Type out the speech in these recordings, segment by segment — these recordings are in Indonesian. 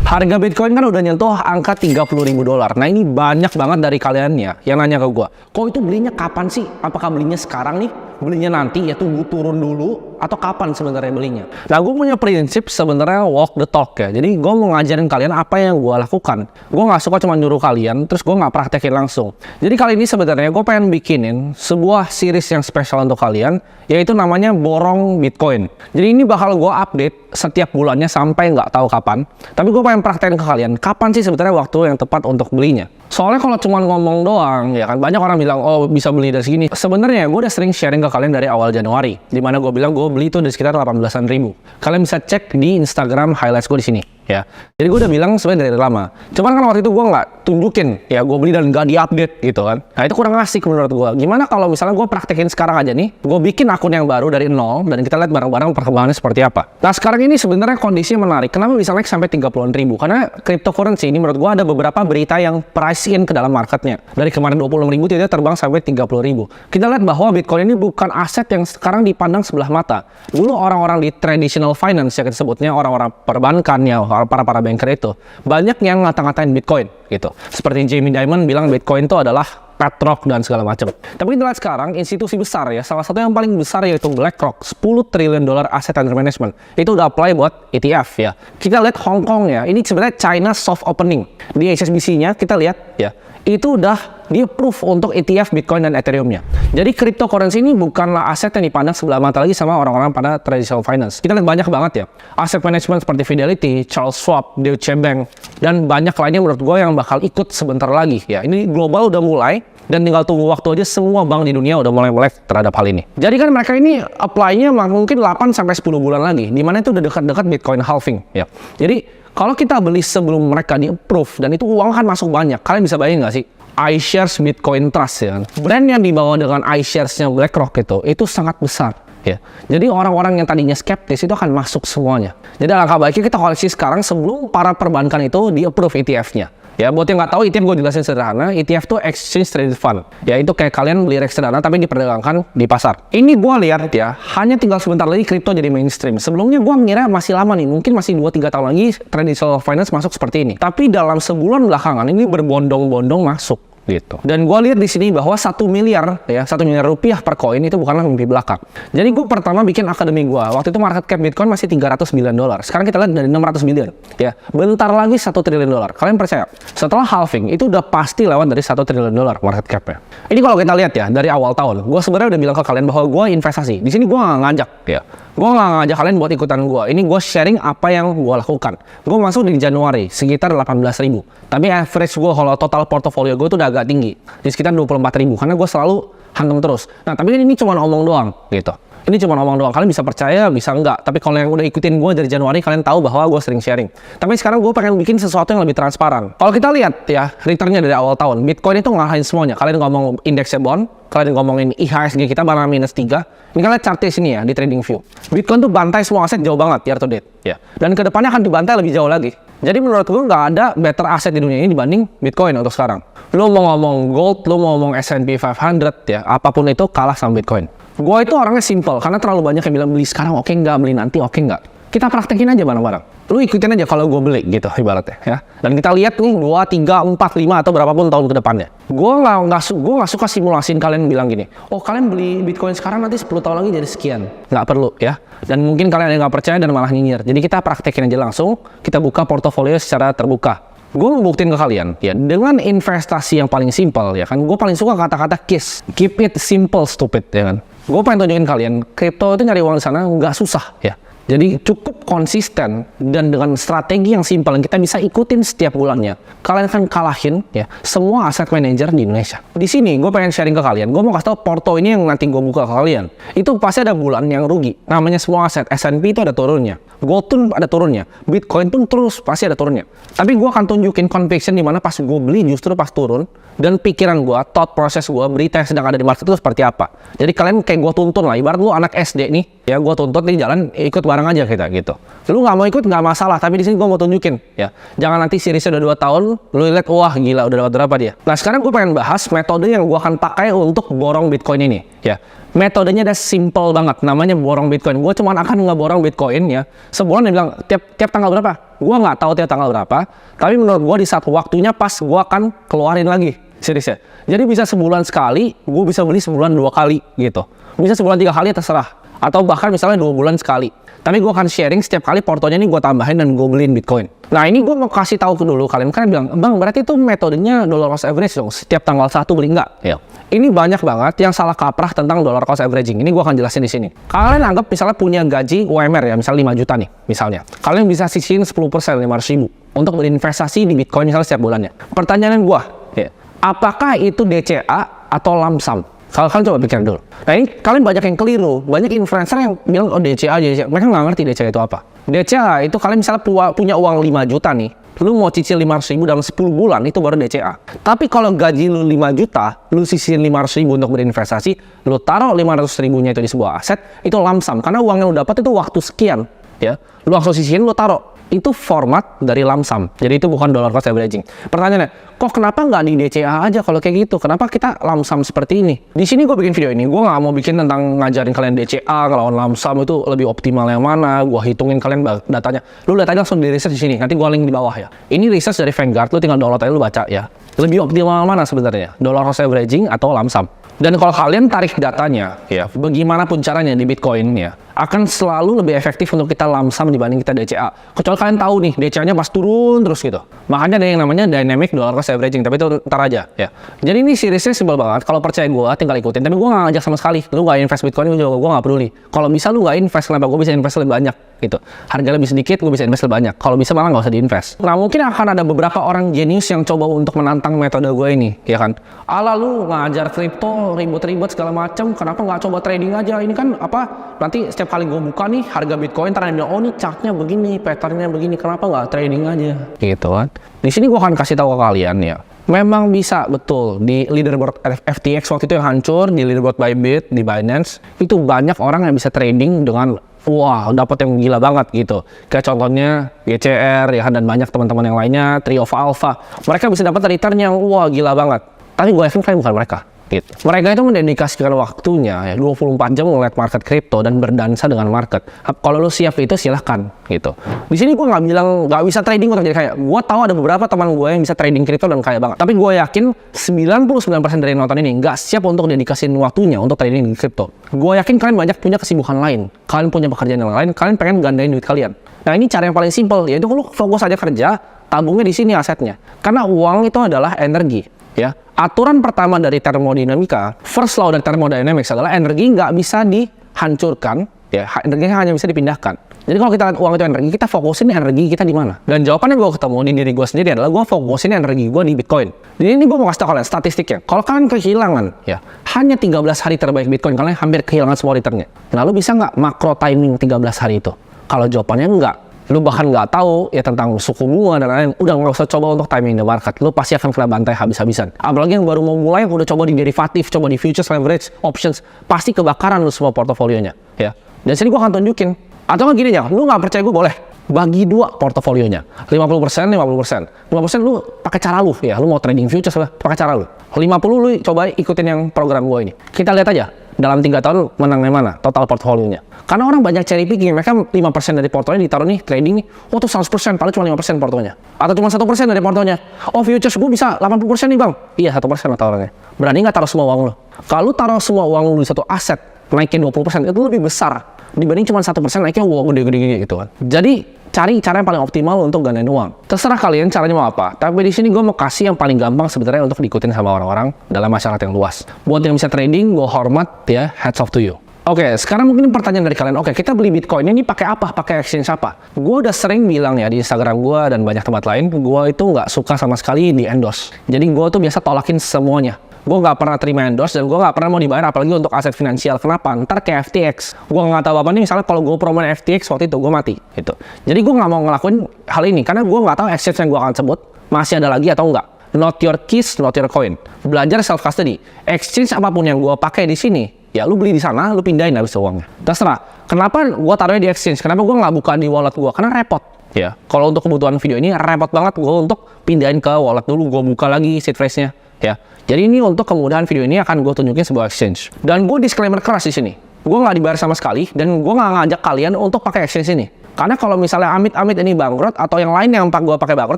Harga Bitcoin kan udah nyentuh angka $30.000. Nah ini banyak banget dari kalian ya yang nanya ke gue, kok itu belinya kapan sih? Apakah belinya sekarang nih? Belinya nanti ya tunggu turun dulu atau kapan sebenarnya belinya? Nah gue punya prinsip sebenarnya walk the talk ya. Jadi gue mau ngajarin kalian apa yang gue lakukan. Gue nggak suka cuma nyuruh kalian terus gue nggak praktekin langsung. Jadi kali ini sebenarnya gue pengen bikinin sebuah series yang spesial untuk kalian, yaitu namanya borong Bitcoin. Jadi ini bakal gue update setiap bulannya sampai nggak tahu kapan. Tapi gue pengen praktekin ke kalian kapan sih sebenarnya waktu yang tepat untuk belinya. Soalnya kalau cuma ngomong doang, ya kan banyak orang bilang, oh bisa beli dari segini. Sebenarnya gue udah sering sharing ke kalian dari awal Januari, dimana gue bilang gue beli itu di sekitar 18-an ribu. Kalian bisa cek di Instagram highlights gue di sini. Ya, jadi gue udah bilang sebenarnya dari lama. Cuman kan waktu itu gue nggak tunjukin, ya gue beli dan nggak diupdate gitu kan. Nah itu kurang asik menurut gue. Gimana kalau misalnya gue praktekin sekarang aja nih, gue bikin akun yang baru dari nol dan kita lihat bareng-bareng perkembangannya seperti apa. Nah sekarang ini sebenarnya kondisinya menarik. Kenapa bisa naik sampai 30-an ribu? Karena cryptocurrency ini menurut gue ada beberapa berita yang price in ke dalam marketnya. Dari kemarin 26 ribu tiba-tiba terbang sampai 30 ribu. Kita lihat bahwa Bitcoin ini bukan aset yang sekarang dipandang sebelah mata. Dulu orang-orang di traditional finance ya kita sebutnya orang-orang perbankan ya, para banker itu banyak yang ngata-ngatain Bitcoin gitu. Seperti Jamie Dimon bilang Bitcoin itu adalah petrok dan segala macam. Tapi kita lihat sekarang institusi besar ya, salah satu yang paling besar yaitu BlackRock, $10 triliun asset under management. Itu udah apply buat ETF ya. Kita lihat Hong Kong ya, ini sebenarnya China soft opening. Di HSBC-nya kita lihat ya, itu udah di-approve untuk ETF Bitcoin dan Ethereum-nya. Jadi cryptocurrency ini bukanlah aset yang dipandang sebelah mata lagi sama orang-orang pada traditional finance. Kita lihat banyak banget ya, aset management seperti Fidelity, Charles Schwab, Deutsche Bank, dan banyak lainnya menurut gue yang bakal ikut sebentar lagi ya. Ini global udah mulai, dan tinggal tunggu waktu aja semua bank di dunia udah mulai melek terhadap hal ini. Jadi kan mereka ini apply-nya mungkin 8-10 bulan lagi, dimana itu udah dekat-dekat Bitcoin halving ya. Jadi kalau kita beli sebelum mereka di-approve, dan itu uang kan masuk banyak, kalian bisa bayangin nggak sih? iShares Bitcoin Trust ya, brand yang dibawa dengan iShares-nya BlackRock itu sangat besar ya. Jadi orang-orang yang tadinya skeptis itu akan masuk semuanya. Jadi alangkah baiknya kita koleksi sekarang sebelum para perbankan itu di-approve ETF-nya. Ya, buat yang nggak tahu, ETF gue jelasin sederhana. ETF itu Exchange Traded Fund. Ya, itu kayak kalian beli reksadana tapi diperdagangkan di pasar. Ini gue lihat ya, hanya tinggal sebentar lagi kripto jadi mainstream. Sebelumnya gue ngira masih lama nih, mungkin masih 2-3 tahun lagi traditional finance masuk seperti ini. Tapi dalam sebulan belakangan ini berbondong-bondong masuk gitu. Dan gue lihat di sini bahwa 1 miliar ya, 1 miliar rupiah per koin itu bukanlah mimpi belaka. Jadi gue pertama bikin akademi gue. Waktu itu market cap Bitcoin masih $300 million. Sekarang kita lihat dari 600 million ya. Bentar lagi $1 triliun. Kalian percaya? Setelah halving itu udah pasti lewat dari $1 triliun market capnya. Ini kalau kita lihat ya dari awal tahun, gue sebenarnya udah bilang ke kalian bahwa gue investasi. Di sini gue nggak ngajak ya. Gue nggak ngajak kalian buat ikutan gue. Ini gue sharing apa yang gue lakukan. Gue masuk di Januari sekitar 18 ribu. Tapi average gue kalau total portofolio gue tuh udah agak tinggi. Di sekitar 24 ribu. Karena gue selalu hantam terus. Nah tapi ini cuma omong doang gitu. Ini cuma omong doang. Kalian bisa percaya, bisa enggak. Tapi kalau yang udah ikutin gue dari Januari, kalian tahu bahwa gue sering sharing. Tapi sekarang gue pengen bikin sesuatu yang lebih transparan. Kalau kita lihat ya, returnnya dari awal tahun, Bitcoin itu ngalahin semuanya. Kalian ngomong indeksnya bond, kalian ngomongin IHSG kita mana -3. Ini kalian chartnya sini ya, di TradingView. Bitcoin tuh bantai semua aset jauh banget, year to date. Ya. Dan kedepannya akan dibantai lebih jauh lagi. Jadi menurut gue nggak ada better aset di dunia ini dibanding Bitcoin untuk sekarang. Lo mau ngomong gold, lo mau ngomong S&P 500 ya, apapun itu kalah sama Bitcoin. Gue itu orangnya simple, karena terlalu banyak yang bilang beli sekarang oke nggak, beli nanti oke nggak. Kita praktekin aja bareng-bareng. Lu ikutin aja kalau gue beli gitu ibaratnya ya. Dan kita lihat nih 2, 3, 4, 5 atau berapapun tahun ke depannya. Gue nggak suka simulasiin kalian bilang gini, oh kalian beli Bitcoin sekarang nanti 10 tahun lagi jadi sekian. Nggak perlu ya. Dan mungkin kalian yang nggak percaya dan malah nyinyir. Jadi kita praktekin aja langsung, kita buka portofolio secara terbuka. Gue mau buktiin ke kalian ya, dengan investasi yang paling simpel ya kan. Gue paling suka kata-kata KISS, keep it simple stupid ya kan. Gue pengen tunjukin kalian, kripto itu nyari uang di sana nggak susah ya. Jadi cukup konsisten dan dengan strategi yang simpel yang kita bisa ikutin setiap bulannya, kalian akan kalahin ya semua aset manager di Indonesia. Di sini gue pengen sharing ke kalian, gue mau kasih tau porto ini yang nanti gue buka ke kalian. Itu pasti ada bulan yang rugi. Namanya semua aset, S&P itu ada turunnya, gold pun ada turunnya, Bitcoin pun terus pasti ada turunnya. Tapi gue akan tunjukin conviction di mana pas gue beli justru pas turun, dan pikiran gue, thought process gue, berita yang sedang ada di market itu seperti apa. Jadi kalian kayak gue tuntun lah, ibarat lu anak SD nih, Ya gue tuntut di jalan, ikut bareng aja kita gitu. Lu nggak mau ikut nggak masalah, tapi di sini gue mau tunjukin ya. Jangan nanti seriesnya udah 2 tahun, lu lihat wah gila udah dapat berapa dia. Nah sekarang gue pengen bahas metode yang gue akan pakai untuk borong Bitcoin ini ya. Metodenya udah simple banget, namanya borong Bitcoin. Gue cuma akan ngeborong Bitcoin ya. Sebulan dia bilang tiap tanggal berapa? Gue nggak tahu tiap tanggal berapa. Tapi menurut gue di saat waktunya pas gue akan keluarin lagi. Serius ya. Jadi bisa sebulan sekali, gue bisa beli sebulan 2 kali gitu. Bisa sebulan 3 kali terserah. Atau bahkan misalnya 2 bulan sekali. Tapi gue akan sharing setiap kali portonya ini gue tambahin dan gue beliin Bitcoin. Nah ini gue mau kasih tahu dulu kalian bilang, bang berarti itu metodenya dollar cost average dong. Setiap tanggal 1 beli enggak? Ya. Ini banyak banget yang salah kaprah tentang dollar cost averaging. Ini gue akan jelasin di sini. Kalian anggap misalnya punya gaji UMR ya, misalnya 5 juta nih, misalnya. Kalian bisa sisihin 10%, 500 ribu untuk berinvestasi di Bitcoin misalnya setiap bulannya. Pertanyaan gue, ya, apakah itu DCA atau lump sum? Kalian coba pikir dulu. Nah ini kalian banyak yang keliru. Banyak influencer yang bilang oh DCA. Mereka nggak ngerti DCA itu apa. DCA itu kalian misalnya punya uang 5 juta nih. Lu mau cicil 500 ribu dalam 10 bulan itu baru DCA. Tapi kalau gaji lu 5 juta, lu sisihin 500 ribu untuk berinvestasi, lu taruh 500 ribunya itu di sebuah aset, itu lump sum. Karena uang yang lu dapat itu waktu sekian. Ya, lu langsung sisihin, lu taruh. Itu format dari lump sum. Jadi itu bukan dollar cost averaging. Pertanyaannya, kok kenapa nggak di DCA aja kalau kayak gitu? Kenapa kita lump sum seperti ini? Di sini gue bikin video ini, gue nggak mau bikin tentang ngajarin kalian DCA, ngelawan lump sum itu lebih optimal yang mana. Gue hitungin kalian datanya. Lu lihat aja langsung di research di sini. Nanti gue link di bawah ya. Ini research dari Vanguard, lu tinggal download aja lu baca ya. Lebih optimal mana sebenarnya? Dollar cost averaging atau lump sum? Dan kalau kalian tarik datanya, ya, bagaimanapun caranya di Bitcoin ya, akan selalu lebih efektif untuk kita lump sum dibanding kita DCA. Kecuali kalian tahu nih, DCA-nya pas turun terus gitu. Makanya ada yang namanya dynamic dollar cost averaging, tapi itu ntar aja ya. Jadi ini seriesnya simpel banget. Kalau percaya gue, tinggal ikutin. Tapi gue nggak ngajak sama sekali. Lu nggak invest Bitcoin, gue nggak peduli. Kalau bisa lu nggak invest, kenapa gue bisa invest lebih banyak gitu. Harga lebih sedikit, gue bisa invest lebih banyak. Kalau bisa malah nggak usah diinvest. Nah mungkin akan ada beberapa orang jenius yang coba untuk menantang metode gue ini, ya kan? Ala lu ngajar kripto ribut-ribut segala macam, kenapa nggak coba trading aja? Ini kan apa? Nanti setiap kali gue buka nih harga Bitcoin, ntar dia bilang, oh ini chartnya begini, patternnya begini, kenapa nggak trading aja? Gitu kan? Di sini gue akan kasih tahu ke kalian ya. Memang bisa betul di leaderboard FTX waktu itu yang hancur, di leaderboard Bybit, di Binance itu banyak orang yang bisa trading dengan wah dapat yang gila banget gitu. Kayak contohnya GCR ya dan banyak teman-teman yang lainnya, Trio Alpha. Mereka bisa dapat return yang wah gila banget. Tapi gue yakin kalian bukan mereka. Gitu. Mereka itu mendedikasikan waktunya ya 24 jam ngeliat market kripto dan berdansa dengan market. Kalau lu siap itu silahkan gitu. Di sini gue nggak bilang nggak bisa trading untuk jadi kaya. Gue tahu ada beberapa teman gue yang bisa trading kripto dan kaya banget. Tapi gue yakin 99% dari nonton ini nggak siap untuk dedikasiin waktunya untuk trading di kripto. Gue yakin kalian banyak punya kesibukan lain. Kalian punya pekerjaan yang lain. Kalian pengen gandain duit kalian. Nah ini cara yang paling simpel yaitu lu fokus aja kerja, tabungnya di sini asetnya. Karena uang itu adalah energi. Ya, aturan pertama dari termodinamika, first law dari thermodynamics adalah energi nggak bisa dihancurkan, ya, energinya hanya bisa dipindahkan. Jadi kalau kita lihat uang itu energi, kita fokusin energi kita di mana? Dan jawabannya gue ketemu di diri gue sendiri adalah gue fokusin energi gue di Bitcoin. Jadi ini gue mau kasih tau kalian statistiknya. Kalau kalian kehilangan, ya, hanya 13 hari terbaik Bitcoin, kalian hampir kehilangan semua returnnya. Lalu bisa nggak makro timing 13 hari itu? Kalau jawabannya enggak, lu bahkan nggak tahu ya tentang suku bunga dan lain-lain, udah nggak usah coba untuk timing the market, lu pasti akan kena bantai habis-habisan. Apalagi yang baru mau mulai, yang udah coba di derivatif, coba di futures, leverage, options, pasti kebakaran lu semua portofolionya, ya. Dan sini gua akan tunjukin. Atau nggak gini aja, lu nggak percaya gua boleh bagi dua portofolionya, 50%, 50%, 50% lu pakai cara lu, ya, lu mau trading futures pakai cara lu, 50 lu coba ikutin yang program gua ini. Kita lihat aja dalam 3 tahun menangnya mana total portofolionya. Karena orang banyak cherry picking, mereka 5% dari portonya ditaruh nih trading nih, oh tuh 100%, paling cuma 5% portonya. Atau cuma 1% dari portonya, oh futures gue bisa 80% nih bang. Iya 1% lah taruhnya. Berani nggak taruh semua uang lo? Kalau taruh semua uang lo di satu aset, naikin 20%, itu lebih besar dibanding cuma 1% naiknya uang gede-gede gitu kan. Jadi cari cara yang paling optimal untuk gandain uang. Terserah kalian caranya mau apa. Tapi di sini gue mau kasih yang paling gampang sebenarnya untuk diikutin sama orang-orang dalam masyarakat yang luas. Buat yang bisa trading, gue hormat ya, hats off to you. Oke, sekarang mungkin pertanyaan dari kalian, oke, kita beli Bitcoin ini pakai apa? Pakai exchange apa? Gue udah sering bilang ya di Instagram gue dan banyak tempat lain, gue itu nggak suka sama sekali di endorse. Jadi gue tuh biasa tolakin semuanya. Gue nggak pernah terima endorse dan gue nggak pernah mau dibayar apalagi untuk aset finansial. Kenapa? Ntar kayak FTX. Gue nggak tahu apa nih, misalnya kalau gue promoin FTX waktu itu gue mati. Gitu. Jadi gue nggak mau ngelakuin hal ini karena gue nggak tahu exchange yang gue akan sebut masih ada lagi atau enggak. Not your keys, not your coin. Belajar self custody. Exchange apapun yang gue pakai di sini, ya lu beli di sana, lu pindahin habis uangnya. Terserah. Kenapa gua taruhnya di exchange? Kenapa gua nggak buka di wallet gua? Karena repot. Ya, kalau untuk kebutuhan video ini repot banget gua untuk pindahin ke wallet dulu, gua buka lagi seed phrase-nya. Ya, jadi ini untuk kemudahan video ini akan gue tunjukin sebuah exchange. Dan gue disclaimer keras di sini. Gue nggak dibayar sama sekali dan gue nggak ngajak kalian untuk pakai exchange ini. Karena kalau misalnya amit-amit ini bangkrut atau yang lain yang gue pakai bangkrut,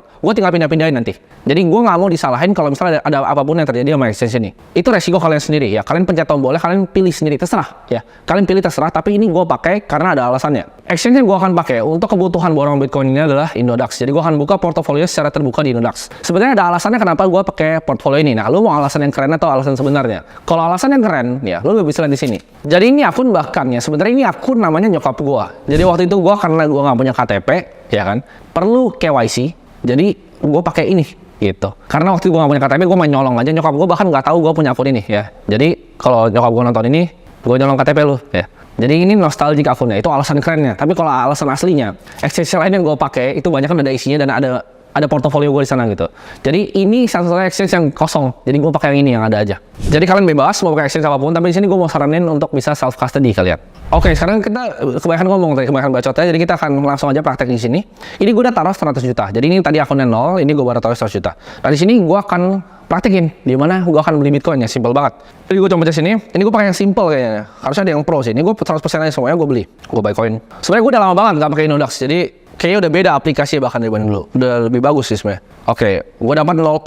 gue tinggal pindah-pindahin nanti. Jadi gue nggak mau disalahin kalau misalnya ada apapun yang terjadi sama exchange ini. Itu resiko kalian sendiri ya. Kalian pencet tombolnya, kalian pilih sendiri, terserah ya. Kalian pilih terserah, tapi ini gue pakai karena ada alasannya. Exchange yang gue akan pakai untuk kebutuhan borong Bitcoin ini adalah Indodax. Jadi gue akan buka portofolio secara terbuka di Indodax. Sebenarnya ada alasannya kenapa gue pakai portfolio ini. Nah, lu mau alasan yang keren atau alasan sebenarnya? Kalau alasan yang keren, ya lu bisa lihat di sini. Jadi ini akun bahkan ya, sebenarnya ini akun namanya nyokap gue. Jadi waktu itu gue karena gue nggak punya KTP, ya kan, perlu KYC. Jadi gue pakai ini gitu. Karena waktu itu gue gak punya KTP, gue main nyolong aja. Nyokap gue bahkan nggak tahu gue punya akun ini ya. Jadi kalau nyokap gue nonton ini, gue nyolong KTP lu ya. Jadi ini nostalgic akunnya, itu alasan kerennya. Tapi kalau alasan aslinya, exchange lain yang gue pakai itu banyak kan ada isinya dan ada portofolio gue di sana gitu. Jadi ini satu-satunya exchange yang kosong. Jadi gue pakai yang ini yang ada aja. Jadi kalian bebas mau pakai exchange apapun, tapi di sini gue mau saranin untuk bisa self custody kalian. Oke, sekarang kita kebanyakan ngomong tadi, kebanyakan bacotnya. Jadi kita akan langsung aja praktek di sini. Ini gue udah taruh 100 juta. Jadi ini tadi akunnya 0, ini gue baru taruh 100 juta. Nah di sini gue akan praktekin di mana gue akan beli Bitcoin ya, simple banget. Jadi gue coba di sini. Ini gue pakai yang simple kayaknya. Harusnya ada yang pro sih. Ini gue 100% aja semuanya gue beli. Gue buy coin. Sebenarnya gue udah lama banget nggak pakai Indodax. Jadi kayaknya udah beda aplikasi bahkan dibanding dulu. Udah lebih bagus sih sebenarnya. Oke, gue dapat 0,2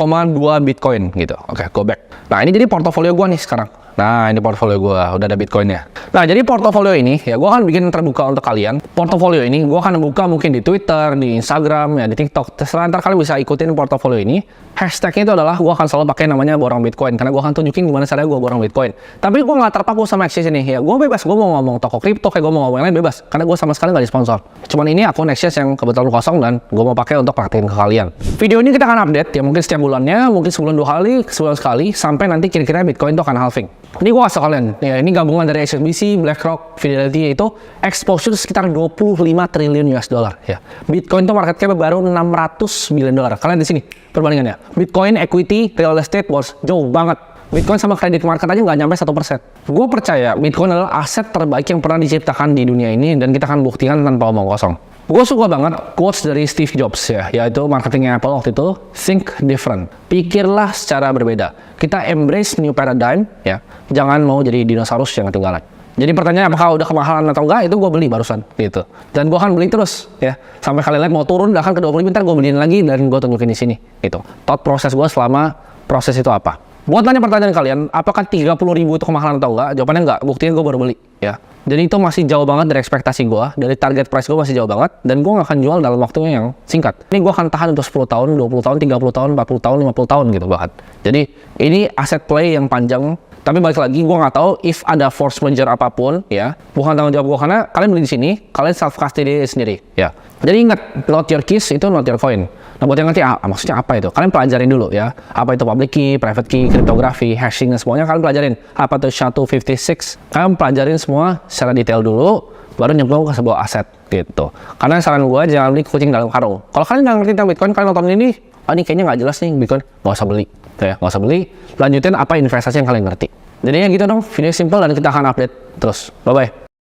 Bitcoin gitu. Oke, go back. Nah, ini jadi portofolio gue nih sekarang. Nah, ini portofolio gue, udah ada Bitcoinnya. Nah, jadi portofolio ini, ya gue akan bikin terbuka untuk kalian. Portofolio ini gue akan buka mungkin di Twitter, di Instagram, ya di TikTok. Terserah, ntar kalian bisa ikutin portofolio ini. Hashtagnya itu adalah gue akan selalu pakai namanya borong Bitcoin. Karena gue akan tunjukin gimana caranya gue borong Bitcoin. Tapi gue nggak terpaku sama exchange ini. Ya, gue bebas, gue mau ngomong toko kripto, kayak gue mau ngomong yang lain bebas. Karena gue sama sekali nggak disponsor. Cuman ini akun exchange yang kebetulan kosong dan gue mau pakai untuk praktekin ke kalian. Video ini kita akan update, ya mungkin setiap bulannya, mungkin sebulan 2 kali, sebulan sekali, sampai nanti kira-kira Bitcoin itu akan halving. Ini gue kasih kalian, ya ini gabungan dari HSBC, BlackRock, Fidelity, yaitu exposure sekitar 25 triliun US dollar. Ya. Bitcoin itu market cap baru 600 million dollar. Kalian di sini perbandingannya. Bitcoin, equity, real estate, bonds, jauh banget. Bitcoin sama credit market aja nggak nyampe 1%. Gue percaya Bitcoin adalah aset terbaik yang pernah diciptakan di dunia ini dan kita akan buktikan tanpa omong kosong. Gue suka banget quotes dari Steve Jobs ya, yaitu marketingnya Apple waktu itu, think different, pikirlah secara berbeda. Kita embrace new paradigm ya, jangan mau jadi dinosaurus yang ketinggalan. Jadi pertanyaan apakah udah kemahalan atau enggak, itu gue beli barusan gitu. Dan gue akan beli terus ya, sampai kalian lihat mau turun bahkan ke 20 bentar gue beliin lagi dan gue tunjukin di sini gitu. Thought proses gue selama proses itu apa. Buat tanya pertanyaan kalian, apakah 30.000 itu kemahalan atau enggak? Jawabannya enggak, buktinya gue baru beli ya. Jadi itu masih jauh banget dari ekspektasi gue, dari target price gue masih jauh banget, dan gue gak akan jual dalam waktu yang singkat. Ini gue akan tahan untuk 10 tahun, 20 tahun, 30 tahun, 40 tahun, 50 tahun gitu bahkan. Jadi ini aset play yang panjang, tapi balik lagi gue nggak tahu if ada force merger apapun ya, bukan tanggung jawab gue karena kalian beli di sini, kalian self custody sendiri ya. Jadi ingat, not your keys itu not your coin. Nah buat yang ngerti maksudnya apa itu, kalian pelajarin dulu ya, apa itu public key, private key, cryptography, hashing dan semuanya kalian pelajarin. Apa itu SHA-256, kalian pelajarin semua secara detail dulu, baru nyemplung ke sebuah aset gitu. Karena saran gue jangan beli kucing dalam karung. Kalau kalian nggak ngerti tentang Bitcoin, kalian nonton ini, ini kayaknya nggak jelas nih Bitcoin, nggak usah beli. Ya, nggak usah beli, lanjutin apa investasi yang kalian ngerti. Jadi ya gitu dong, video simple dan kita akan update terus. Bye-bye.